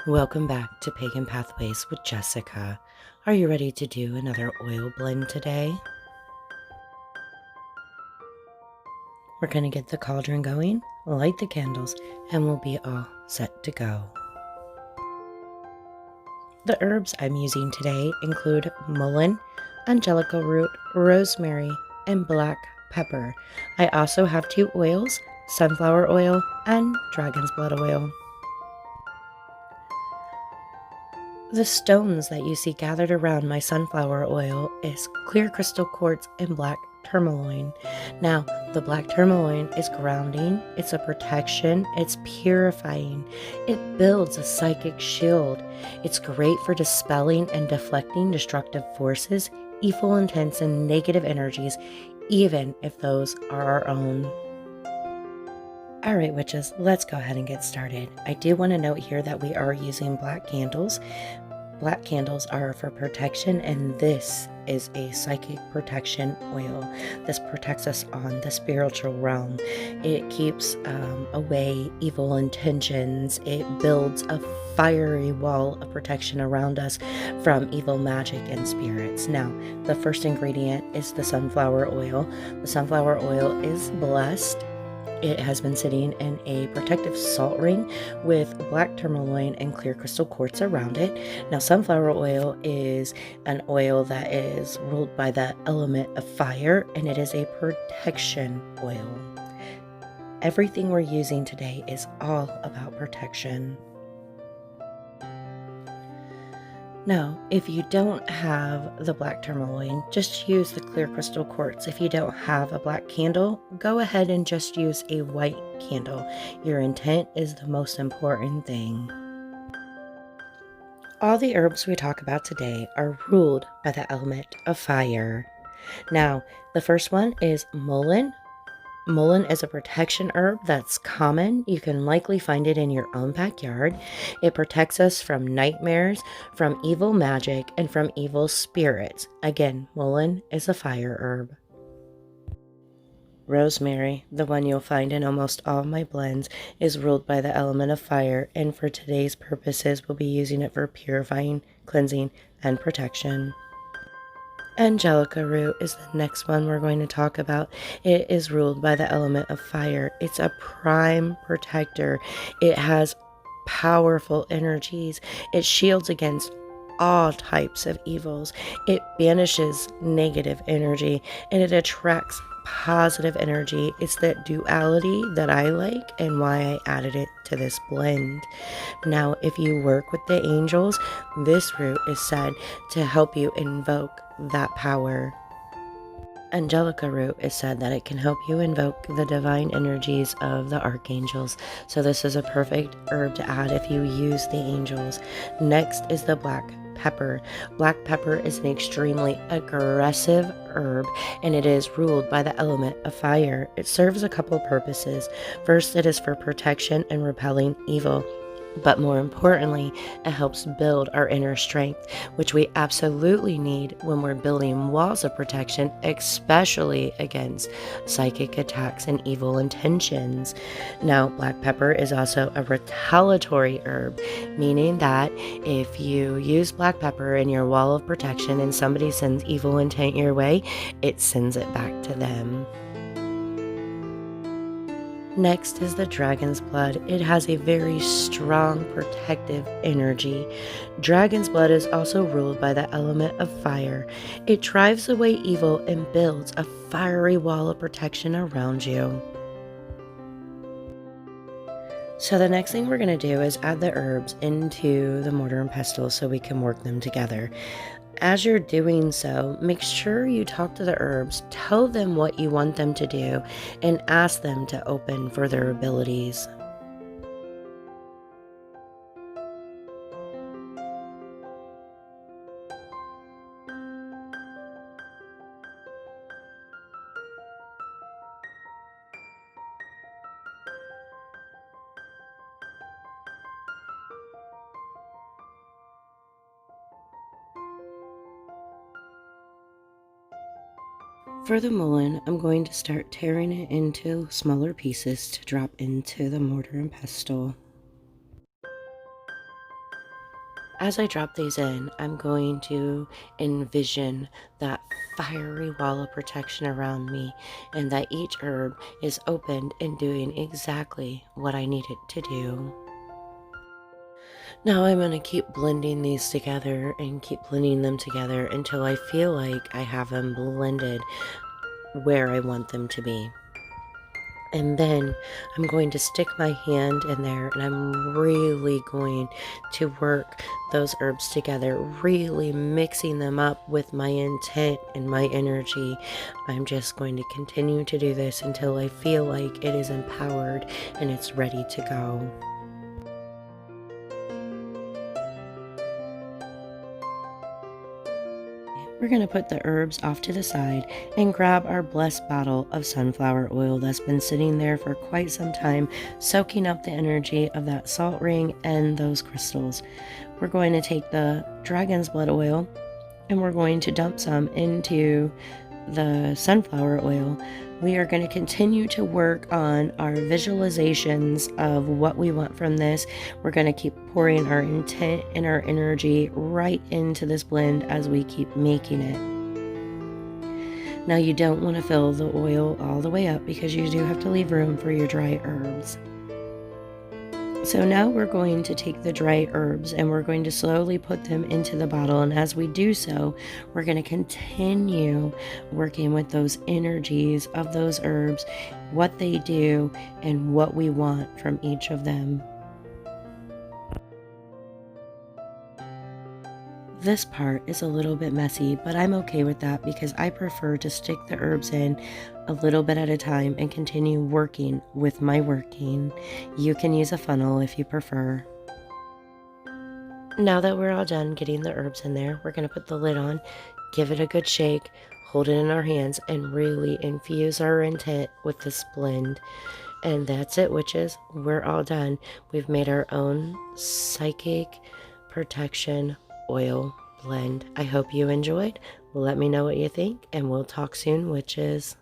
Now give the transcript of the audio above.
Welcome back to Pagan Pathways with Jessica. Are you ready to do another oil blend today? We're going to get the cauldron going, light the candles, and we'll be all set to go. The herbs I'm using today include mullein, angelica root, rosemary, and black pepper. I also have 2 oils, sunflower oil and dragon's blood oil. The stones that you see gathered around my sunflower oil is clear crystal quartz and black tourmaline. Now, the black tourmaline is grounding, it's a protection, it's purifying, it builds a psychic shield. It's great for dispelling and deflecting destructive forces, evil intents, and negative energies, even if those are our own. Alright, witches, let's go ahead and get started. I do want to note here that we are using black candles. Black candles are for protection, and this is a psychic protection oil. This protects us on the spiritual realm. It keeps away evil intentions. It builds a fiery wall of protection around us from evil magic and spirits. Now, the first ingredient is the sunflower oil. The sunflower oil is blessed. It has been sitting in a protective salt ring with black tourmaline and clear crystal quartz around it. Now, sunflower oil is an oil that is ruled by the element of fire, and it is a protection oil. Everything we're using today is all about protection. Now, if you don't have the black tourmaline, just use the clear crystal quartz. If you don't have a black candle, go ahead and just use a white candle. Your intent is the most important thing. All the herbs we talk about today are ruled by the element of fire. Now, the first one is mullein. Mullein is a protection herb that's common. You can likely find it in your own backyard. It protects us from nightmares, from evil magic, and from evil spirits. Again, mullein is a fire herb. Rosemary, the one you'll find in almost all my blends, is ruled by the element of fire, and for today's purposes, we'll be using it for purifying, cleansing, and protection. Angelica root is the next one we're going to talk about. It is ruled by the element of fire. It's a prime protector. It has powerful energies. It shields against all types of evils. It banishes negative energy, and it attracts positive energy. It's that duality that I like and why I added it to this blend. Now, if you work with the angels, this root is said to help you invoke that power. Angelica root is said that it can help you invoke the divine energies of the archangels. So this is a perfect herb to add if you use the angels. Next is the black pepper. Black pepper is an extremely aggressive herb, and it is ruled by the element of fire. It serves a couple purposes. First, it is for protection and repelling evil. But more importantly, it helps build our inner strength, which we absolutely need when we're building walls of protection, especially against psychic attacks and evil intentions. Now, black pepper is also a retaliatory herb, meaning that if you use black pepper in your wall of protection and somebody sends evil intent your way, it sends it back to them. Next is the dragon's blood. It has a very strong protective energy. Dragon's blood is also ruled by the element of fire. It drives away evil and builds a fiery wall of protection around you. So the next thing we're going to do is add the herbs into the mortar and pestle so we can work them together. As you're doing so, make sure you talk to the herbs, tell them what you want them to do, and ask them to open for their abilities. For the mullein, I'm going to start tearing it into smaller pieces to drop into the mortar and pestle. As I drop these in, I'm going to envision that fiery wall of protection around me, and that each herb is opened and doing exactly what I need it to do. Now I'm going to keep blending these together and keep blending them together until I feel like I have them blended where I want them to be. And then I'm going to stick my hand in there, and I'm really going to work those herbs together, really mixing them up with my intent and my energy. I'm just going to continue to do this until I feel like it is empowered and it's ready to go. We're going to put the herbs off to the side and grab our blessed bottle of sunflower oil that's been sitting there for quite some time, soaking up the energy of that salt ring and those crystals. We're going to take the dragon's blood oil and we're going to dump some into the sunflower oil. We are going to continue to work on our visualizations of what we want from this. We're going to keep pouring our intent and our energy right into this blend as we keep making it. Now you don't want to fill the oil all the way up because you do have to leave room for your dry herbs. So now we're going to take the dry herbs and we're going to slowly put them into the bottle, and as we do so, we're going to continue working with those energies of those herbs, what they do, and what we want from each of them. This part is a little bit messy, but I'm okay with that because I prefer to stick the herbs in a little bit at a time and continue working with my working. You can use a funnel if you prefer. Now that we're all done getting the herbs in there, we're going to put the lid on, give it a good shake, hold it in our hands, and really infuse our intent with this blend. And that's it, witches. We're all done. We've made our own psychic protection oil blend. I hope you enjoyed. Let me know what you think, and we'll talk soon, witches.